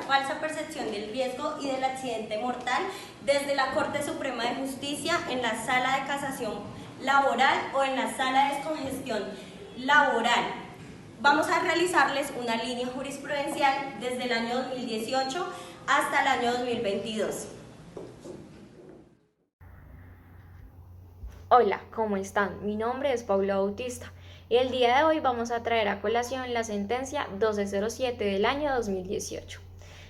falsa percepción del riesgo y del accidente mortal desde la Corte Suprema de Justicia en la Sala de Casación Laboral o en la Sala de Descongestión Laboral. Vamos a realizarles una línea jurisprudencial desde el año 2018 hasta el año 2022. Hola, ¿cómo están? Mi nombre es Paula Bautista y el día de hoy vamos a traer a colación la sentencia 1207 del año 2018.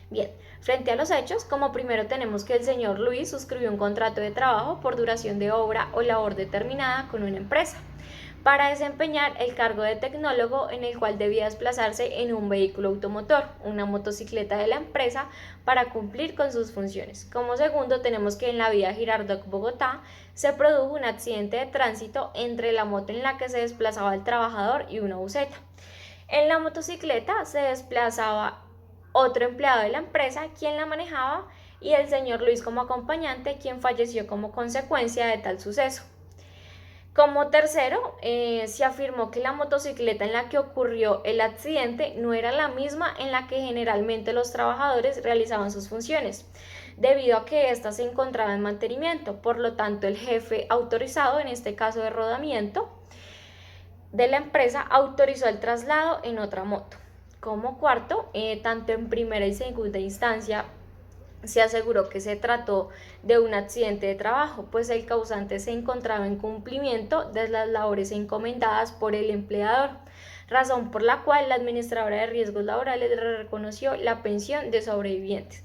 Bien, frente a los hechos, como primero tenemos que el señor Luis suscribió un contrato de trabajo por duración de obra o labor determinada con una empresa para desempeñar el cargo de tecnólogo en el cual debía desplazarse en un vehículo automotor, una motocicleta de la empresa, para cumplir con sus funciones. Como segundo, tenemos que en la vía Girardot, Bogotá, se produjo un accidente de tránsito entre la moto en la que se desplazaba el trabajador y una buseta. En la motocicleta se desplazaba otro empleado de la empresa, quien la manejaba, y el señor Luis como acompañante, quien falleció como consecuencia de tal suceso. Como tercero, se afirmó que la motocicleta en la que ocurrió el accidente no era la misma en la que generalmente los trabajadores realizaban sus funciones, debido a que ésta se encontraba en mantenimiento. Por lo tanto, el jefe autorizado, en este caso de rodamiento, de la empresa, autorizó el traslado en otra moto. Como cuarto, tanto en primera y segunda instancia, se aseguró que se trató de un accidente de trabajo, pues el causante se encontraba en cumplimiento de las labores encomendadas por el empleador, razón por la cual la administradora de riesgos laborales le reconoció la pensión de sobrevivientes.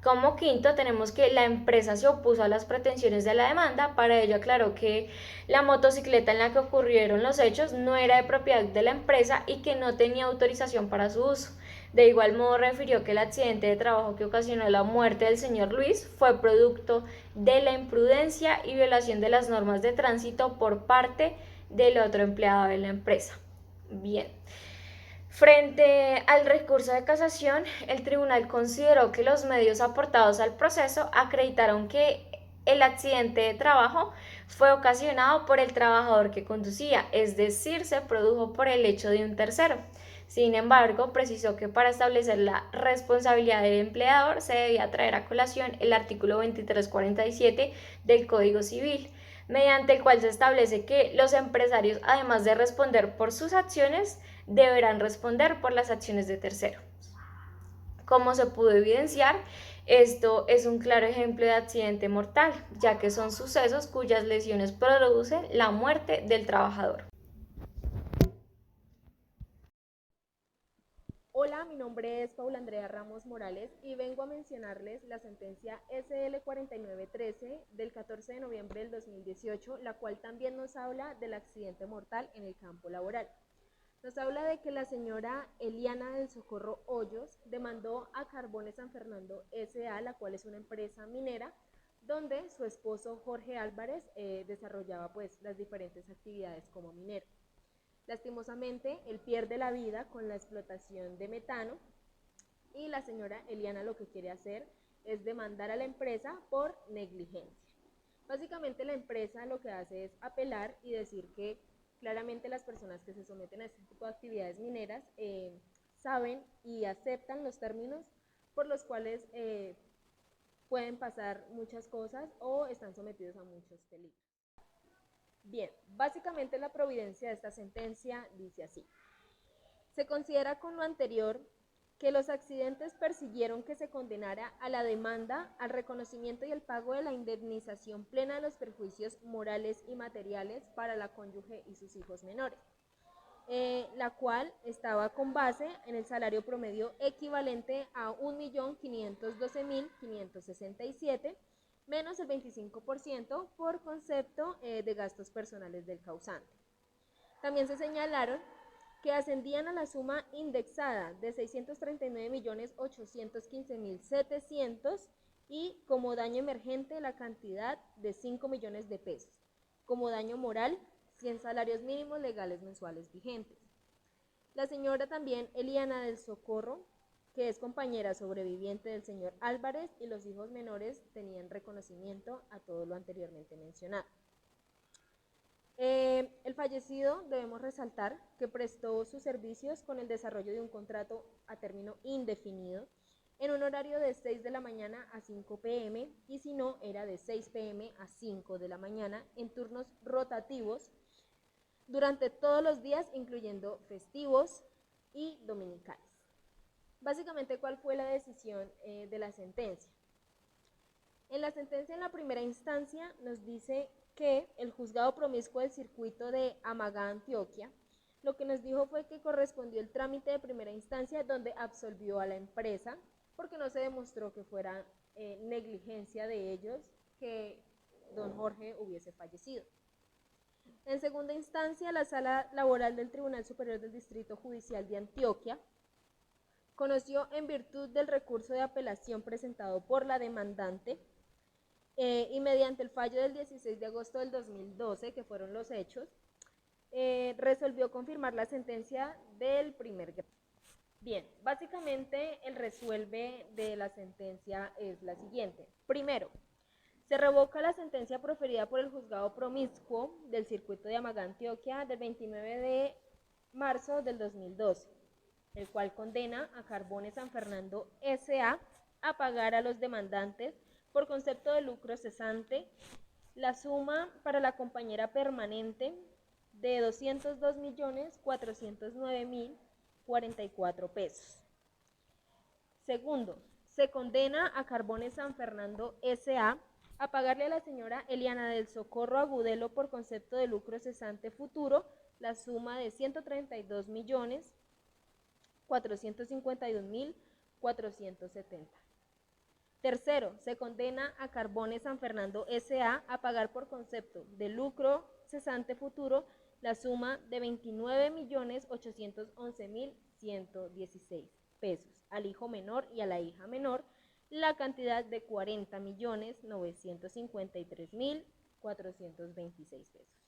Como quinto, tenemos que la empresa se opuso a las pretensiones de la demanda. Para ello aclaró que la motocicleta en la que ocurrieron los hechos no era de propiedad de la empresa y que no tenía autorización para su uso. De igual modo, refirió que el accidente de trabajo que ocasionó la muerte del señor Luis fue producto de la imprudencia y violación de las normas de tránsito por parte del otro empleado de la empresa. Bien. Frente al recurso de casación, el tribunal consideró que los medios aportados al proceso acreditaron que el accidente de trabajo fue ocasionado por el trabajador que conducía, es decir, se produjo por el hecho de un tercero. Sin embargo, precisó que para establecer la responsabilidad del empleador se debía traer a colación el artículo 2347 del Código Civil, mediante el cual se establece que los empresarios, además de responder por sus acciones, deberán responder por las acciones de terceros. Como se pudo evidenciar, esto es un claro ejemplo de accidente mortal, ya que son sucesos cuyas lesiones producen la muerte del trabajador. Hola, mi nombre es Paula Andrea Ramos Morales y vengo a mencionarles la sentencia SL 4913 del 14 de noviembre del 2018, la cual también nos habla del accidente mortal en el campo laboral. Nos habla de que la señora Eliana del Socorro Hoyos demandó a Carbones San Fernando S.A., la cual es una empresa minera, donde su esposo Jorge Álvarez desarrollaba pues las diferentes actividades como minero. Lastimosamente, él pierde la vida con la explotación de metano y la señora Eliana lo que quiere hacer es demandar a la empresa por negligencia. Básicamente la empresa lo que hace es apelar y decir que claramente las personas que se someten a este tipo de actividades mineras saben y aceptan los términos por los cuales pueden pasar muchas cosas o están sometidos a muchos peligros. Bien, básicamente la providencia de esta sentencia dice así. Se considera con lo anterior que los accidentes persiguieron que se condenara a la demanda, al reconocimiento y el pago de la indemnización plena de los perjuicios morales y materiales para la cónyuge y sus hijos menores, la cual estaba con base en el salario promedio equivalente a 1.512.567 menos el 25% por concepto de gastos personales del causante. También se señalaron que ascendían a la suma indexada de 639.815.700 y como daño emergente la cantidad de 5 millones de pesos, como daño moral 100 salarios mínimos legales mensuales vigentes. La señora también Eliana del Socorro, que es compañera sobreviviente del señor Álvarez, y los hijos menores tenían reconocimiento a todo lo anteriormente mencionado. El fallecido, debemos resaltar que prestó sus servicios con el desarrollo de un contrato a término indefinido en un horario de 6 de la mañana a 5 p.m. y si no, era de 6 p.m. a 5 de la mañana en turnos rotativos durante todos los días, incluyendo festivos y dominicales. Básicamente, ¿cuál fue la decisión de la sentencia? En la sentencia, en la primera instancia, nos dice que el juzgado promiscuo del circuito de Amagá, Antioquia, lo que nos dijo fue que correspondió el trámite de primera instancia donde absolvió a la empresa porque no se demostró que fuera negligencia de ellos que don Jorge hubiese fallecido. En segunda instancia, la Sala Laboral del Tribunal Superior del Distrito Judicial de Antioquia conoció, en virtud del recurso de apelación presentado por la demandante y mediante el fallo del 16 de agosto del 2012, que fueron los hechos, resolvió confirmar la sentencia del primer grado. Bien, básicamente el resuelve de la sentencia es la siguiente. Primero, se revoca la sentencia proferida por el juzgado promiscuo del circuito de Amagá, Antioquia, del 29 de marzo del 2012, el cual condena a Carbones San Fernando S.A. a pagar a los demandantes por concepto de lucro cesante la suma para la compañera permanente de 202.409.044 pesos. Segundo, se condena a Carbones San Fernando S.A. a pagarle a la señora Eliana del Socorro Agudelo por concepto de lucro cesante futuro la suma de 132.451.470. Tercero, se condena a Carbones San Fernando S.A. a pagar por concepto de lucro cesante futuro la suma de 29.811.116 pesos al hijo menor y a la hija menor, la cantidad de 40.953.426 pesos.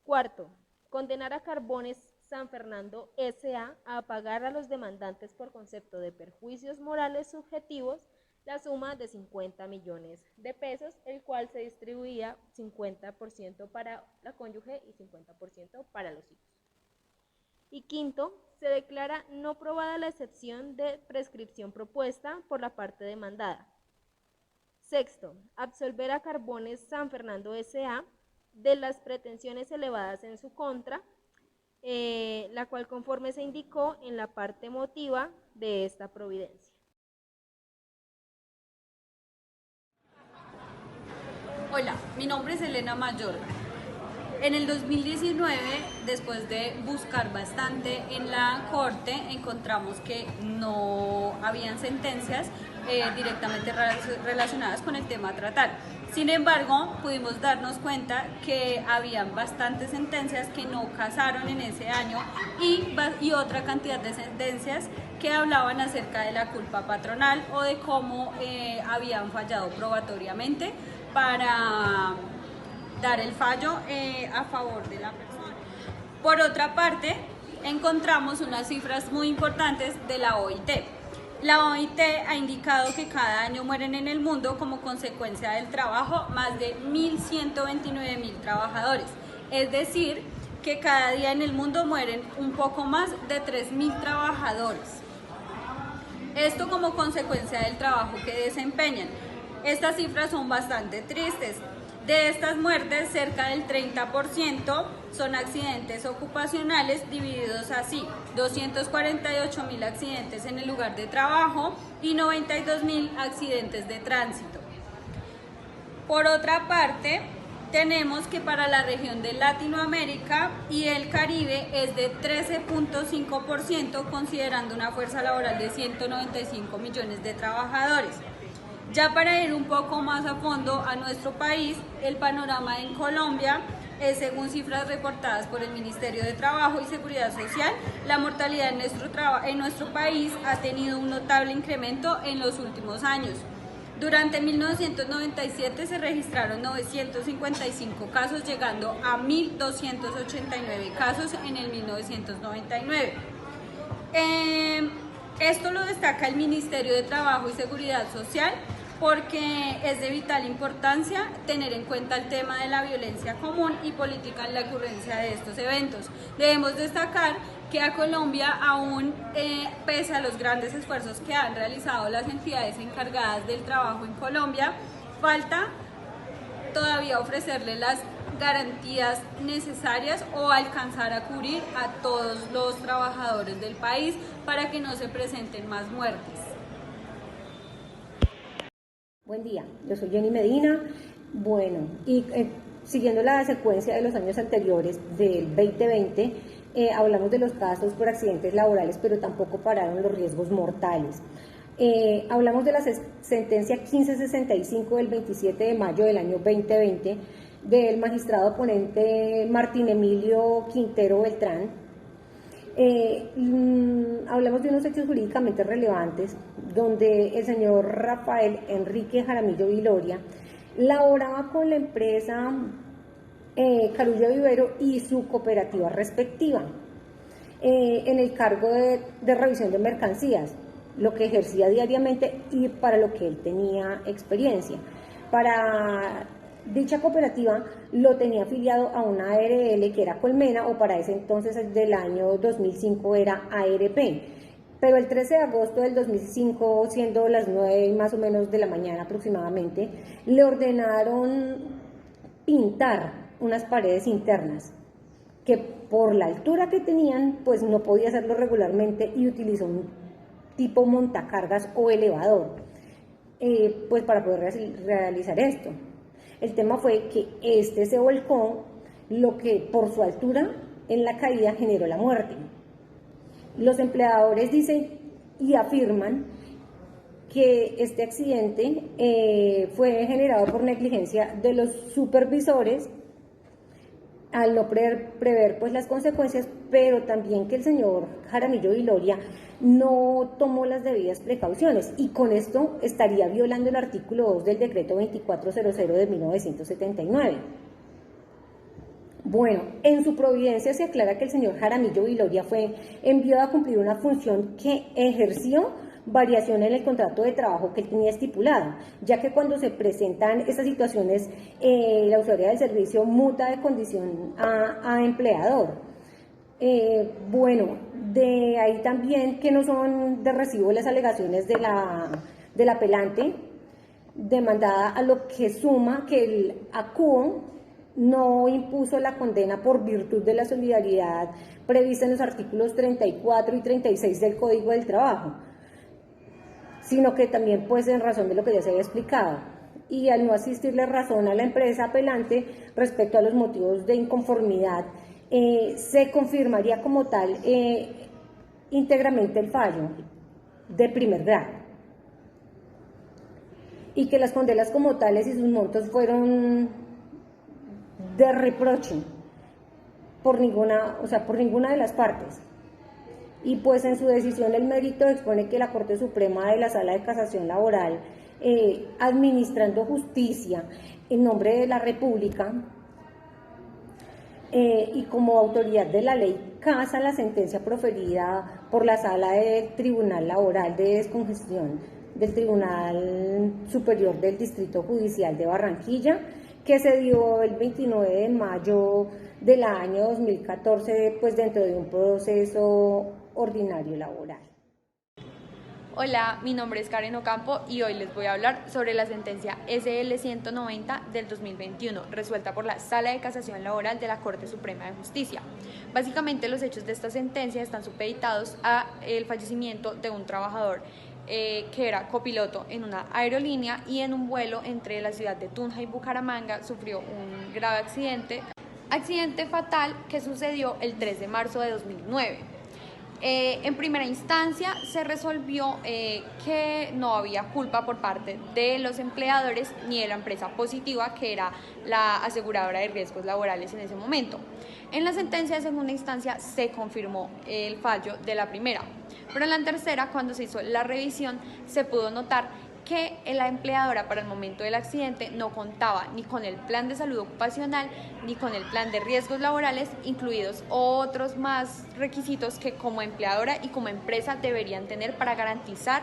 Cuarto, condenar a Carbones San Fernando S.A. a pagar a los demandantes por concepto de perjuicios morales subjetivos la suma de 50 millones de pesos, el cual se distribuía 50% para la cónyuge y 50% para los hijos. Y quinto, se declara no probada la excepción de prescripción propuesta por la parte demandada. Sexto, absolver a Carbones San Fernando S.A. de las pretensiones elevadas en su contra, la cual conforme se indicó en la parte motiva de esta providencia. Hola, mi nombre es Elena Mayor. En el 2019, después de buscar bastante en la corte, encontramos que no habían sentencias directamente relacionadas con el tema a tratar. Sin embargo, pudimos darnos cuenta que habían bastantes sentencias que no casaron en ese año y otra cantidad de sentencias que hablaban acerca de la culpa patronal o de cómo habían fallado probatoriamente para dar el fallo a favor de la persona. Por otra parte, encontramos unas cifras muy importantes de la OIT. La OIT ha indicado que cada año mueren en el mundo como consecuencia del trabajo más de 1.129.000 trabajadores. Es decir, que cada día en el mundo mueren un poco más de 3.000 trabajadores. Esto como consecuencia del trabajo que desempeñan. Estas cifras son bastante tristes. De estas muertes, cerca del 30% son accidentes ocupacionales, divididos así: 248.000 accidentes en el lugar de trabajo y 92.000 accidentes de tránsito. Por otra parte, tenemos que para la región de Latinoamérica y el Caribe es de 13.5%, considerando una fuerza laboral de 195 millones de trabajadores. Ya para ir un poco más a fondo a nuestro país, el panorama en Colombia es, según cifras reportadas por el Ministerio de Trabajo y Seguridad Social, la mortalidad en nuestro país ha tenido un notable incremento en los últimos años. Durante 1997 se registraron 955 casos, llegando a 1.289 casos en el 1999. Esto lo destaca el Ministerio de Trabajo y Seguridad Social porque es de vital importancia tener en cuenta el tema de la violencia común y política en la ocurrencia de estos eventos. Debemos destacar que a Colombia aún, pese a los grandes esfuerzos que han realizado las entidades encargadas del trabajo en Colombia, falta todavía ofrecerle las garantías necesarias o alcanzar a cubrir a todos los trabajadores del país para que no se presenten más muertes. Buen día, yo soy Jenny Medina. Bueno, y siguiendo la secuencia de los años anteriores del 2020, hablamos de los casos por accidentes laborales, pero tampoco pararon los riesgos mortales. Hablamos de la sentencia 1565 del 27 de mayo del año 2020 del magistrado ponente Martín Emilio Quintero Beltrán. Hablamos de unos hechos jurídicamente relevantes donde el señor Rafael Enrique Jaramillo Viloria laboraba con la empresa Carulla Vivero y su cooperativa respectiva en el cargo de revisión de mercancías, lo que ejercía diariamente y para lo que él tenía experiencia. Para dicha cooperativa lo tenía afiliado a una ARL que era Colmena, o para ese entonces del año 2005 era ARP. Pero el 13 de agosto del 2005, siendo las 9 más o menos de la mañana aproximadamente, le ordenaron pintar unas paredes internas que por la altura que tenían pues no podía hacerlo regularmente y utilizó un tipo montacargas o elevador pues para poder realizar esto. El tema fue que este se volcó, lo que por su altura en la caída generó la muerte. Los empleadores dicen y afirman que este accidente fue generado por negligencia de los supervisores al no prever pues las consecuencias, pero también que el señor Jaramillo Viloria no tomó las debidas precauciones, y con esto estaría violando el artículo 2 del decreto 2400 de 1979. Bueno, en su providencia se aclara que el señor Jaramillo Viloria fue enviado a cumplir una función que ejerció variación en el contrato de trabajo que él tenía estipulado, ya que cuando se presentan estas situaciones, la usuaria del servicio muta de condición a empleador. Bueno, de ahí también que no son de recibo las alegaciones de la apelante demandada, a lo que suma que el ACUO no impuso la condena por virtud de la solidaridad prevista en los artículos 34 y 36 del Código del Trabajo, sino que también pues en razón de lo que ya se había explicado, y al no asistirle razón a la empresa apelante respecto a los motivos de inconformidad, se confirmaría como tal íntegramente el fallo de primer grado, y que las condenas como tales y sus montos fueron de reproche por ninguna de las partes. Y pues en su decisión el mérito expone que la Corte Suprema de la Sala de Casación Laboral, administrando justicia en nombre de la República y como autoridad de la ley, casa la sentencia proferida por la Sala del Tribunal Laboral de Descongestión del Tribunal Superior del Distrito Judicial de Barranquilla, que se dio el 29 de mayo del año 2014, pues dentro de un proceso ordinario laboral. Hola, mi nombre es Karen Ocampo y hoy les voy a hablar sobre la sentencia SL 190 del 2021, resuelta por la Sala de Casación Laboral de la Corte Suprema de Justicia. Básicamente los hechos de esta sentencia están supeditados a el fallecimiento de un trabajador que era copiloto en una aerolínea, y en un vuelo entre la ciudad de Tunja y Bucaramanga sufrió un grave accidente fatal que sucedió el 3 de marzo de 2009. En primera instancia se resolvió que no había culpa por parte de los empleadores ni de la empresa positiva, que era la aseguradora de riesgos laborales en ese momento. En la sentencia de segunda instancia se confirmó el fallo de la primera, pero en la tercera, cuando se hizo la revisión, se pudo notar que la empleadora para el momento del accidente no contaba ni con el plan de salud ocupacional ni con el plan de riesgos laborales, incluidos otros más requisitos que como empleadora y como empresa deberían tener para garantizar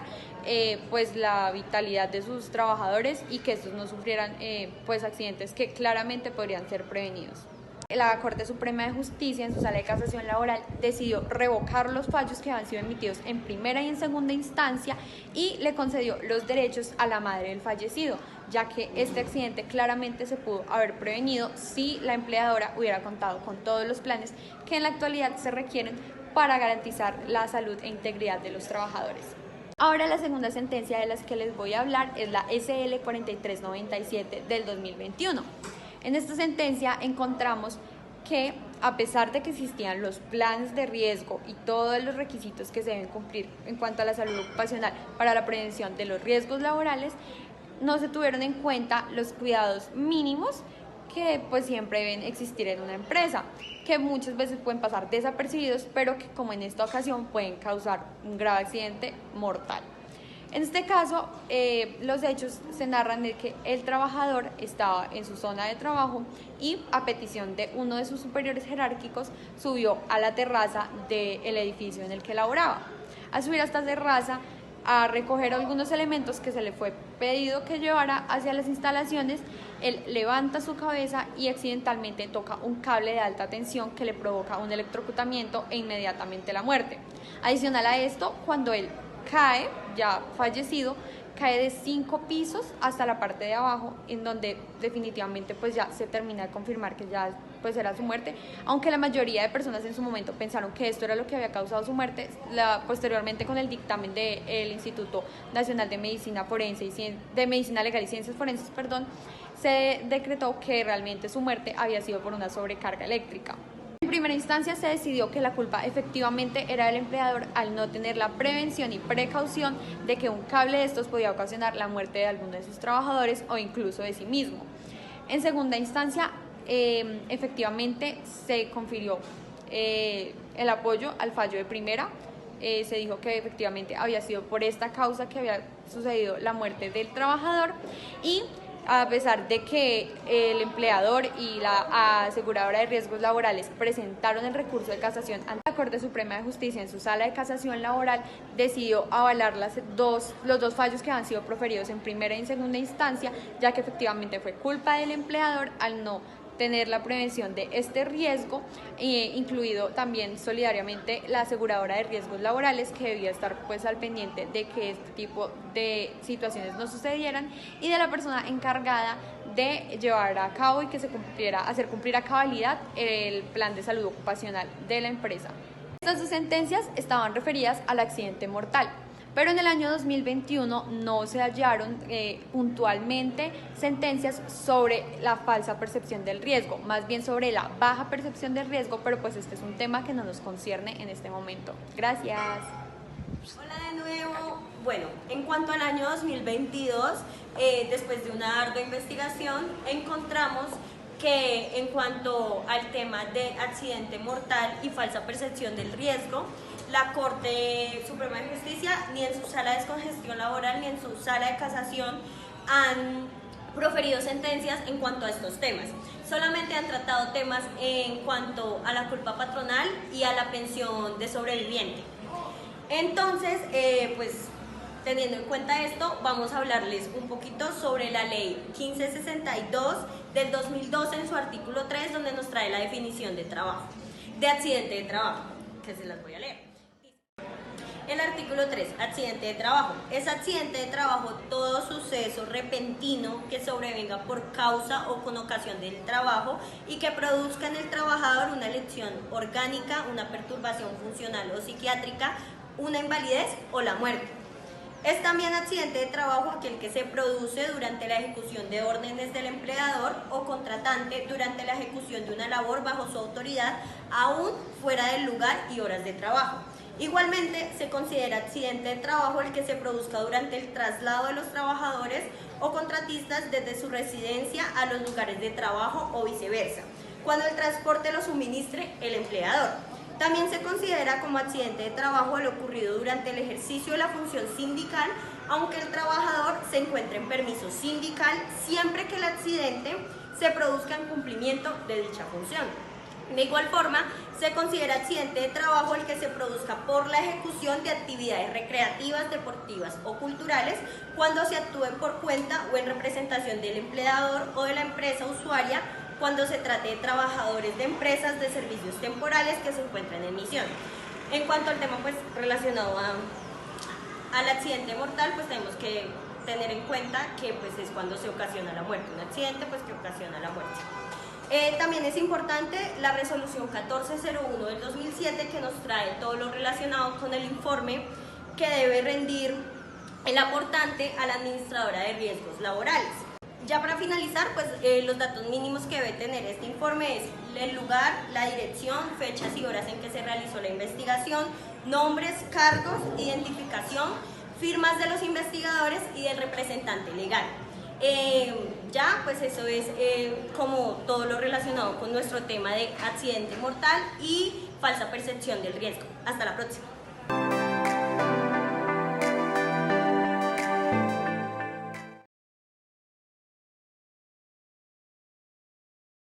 pues la vitalidad de sus trabajadores y que estos no sufrieran pues accidentes que claramente podrían ser prevenidos. La Corte Suprema de Justicia, en su sala de casación laboral, decidió revocar los fallos que habían sido emitidos en primera y en segunda instancia y le concedió los derechos a la madre del fallecido, ya que este accidente claramente se pudo haber prevenido si la empleadora hubiera contado con todos los planes que en la actualidad se requieren para garantizar la salud e integridad de los trabajadores. Ahora la segunda sentencia de las que les voy a hablar es la SL 4397 del 2021. En esta sentencia encontramos que a pesar de que existían los planes de riesgo y todos los requisitos que se deben cumplir en cuanto a la salud ocupacional para la prevención de los riesgos laborales, no se tuvieron en cuenta los cuidados mínimos que pues siempre deben existir en una empresa, que muchas veces pueden pasar desapercibidos, pero que como en esta ocasión pueden causar un grave accidente mortal. En este caso, los hechos se narran de que el trabajador estaba en su zona de trabajo y a petición de uno de sus superiores jerárquicos subió a la terraza del edificio en el que laboraba. Al subir a esta terraza a recoger algunos elementos que se le fue pedido que llevara hacia las instalaciones, él levanta su cabeza y accidentalmente toca un cable de alta tensión que le provoca un electrocutamiento e inmediatamente la muerte. Adicional a esto, cuando él cae, ya fallecido, cae de 5 pisos hasta la parte de abajo, en donde definitivamente pues ya se termina de confirmar que ya pues era su muerte, aunque la mayoría de personas en su momento pensaron que esto era lo que había causado su muerte. Posteriormente, con el dictamen del Instituto Nacional de Medicina Forense y de Medicina Legal y Ciencias Forenses, se decretó que realmente su muerte había sido por una sobrecarga eléctrica. En primera instancia se decidió que la culpa efectivamente era del empleador al no tener la prevención y precaución de que un cable de estos podía ocasionar la muerte de alguno de sus trabajadores o incluso de sí mismo. En segunda instancia, efectivamente se confirió el apoyo al fallo de primera. Se dijo que efectivamente había sido por esta causa que había sucedido la muerte del trabajador, y a pesar de que el empleador y la aseguradora de riesgos laborales presentaron el recurso de casación ante la Corte Suprema de Justicia, en su sala de casación laboral decidió avalar los dos fallos que han sido proferidos en primera y en segunda instancia, ya que efectivamente fue culpa del empleador al no tener la prevención de este riesgo, incluido también solidariamente la aseguradora de riesgos laborales, que debía estar pues al pendiente de que este tipo de situaciones no sucedieran, y de la persona encargada de llevar a cabo y que se hacer cumplir a cabalidad el plan de salud ocupacional de la empresa. Estas dos sentencias estaban referidas al accidente mortal, pero en el año 2021 no se hallaron puntualmente sentencias sobre la falsa percepción del riesgo, más bien sobre la baja percepción del riesgo, pero pues este es un tema que no nos concierne en este momento. Gracias. Hola de nuevo. Bueno, en cuanto al año 2022, después de una ardua investigación, encontramos que en cuanto al tema de accidente mortal y falsa percepción del riesgo, la Corte Suprema de Justicia, ni en su sala de descongestión laboral ni en su sala de casación, han proferido sentencias en cuanto a estos temas. Solamente han tratado temas en cuanto a la culpa patronal y a la pensión de sobreviviente. Entonces, pues teniendo en cuenta esto, vamos a hablarles un poquito sobre la ley 1562 del 2012 en su artículo 3, donde nos trae la definición de accidente de trabajo, que se las voy a leer. El artículo 3, accidente de trabajo. Es accidente de trabajo todo suceso repentino que sobrevenga por causa o con ocasión del trabajo y que produzca en el trabajador una lesión orgánica, una perturbación funcional o psiquiátrica, una invalidez o la muerte. Es también accidente de trabajo aquel que se produce durante la ejecución de órdenes del empleador o contratante durante la ejecución de una labor bajo su autoridad, aún fuera del lugar y horas de trabajo. Igualmente, se considera accidente de trabajo el que se produzca durante el traslado de los trabajadores o contratistas desde su residencia a los lugares de trabajo o viceversa, cuando el transporte lo suministre el empleador. También se considera como accidente de trabajo el ocurrido durante el ejercicio de la función sindical aunque el trabajador se encuentre en permiso sindical, siempre que el accidente se produzca en cumplimiento de dicha función. De igual forma, se considera accidente de trabajo el que se produzca por la ejecución de actividades recreativas, deportivas o culturales cuando se actúe por cuenta o en representación del empleador o de la empresa usuaria, cuando se trate de trabajadores de empresas de servicios temporales que se encuentran en misión. En cuanto al tema pues, relacionado al accidente mortal, pues tenemos que tener en cuenta que pues, es cuando se ocasiona la muerte, un accidente pues, que ocasiona la muerte. También es importante la resolución 1401 del 2007 que nos trae todo lo relacionado con el informe que debe rendir el aportante a la administradora de riesgos laborales. Ya para finalizar, pues los datos mínimos que debe tener este informe es el lugar, la dirección, fechas y horas en que se realizó la investigación, nombres, cargos, identificación, firmas de los investigadores y del representante legal. Ya, pues eso es como todo lo relacionado con nuestro tema de accidente mortal y falsa percepción del riesgo. Hasta la próxima.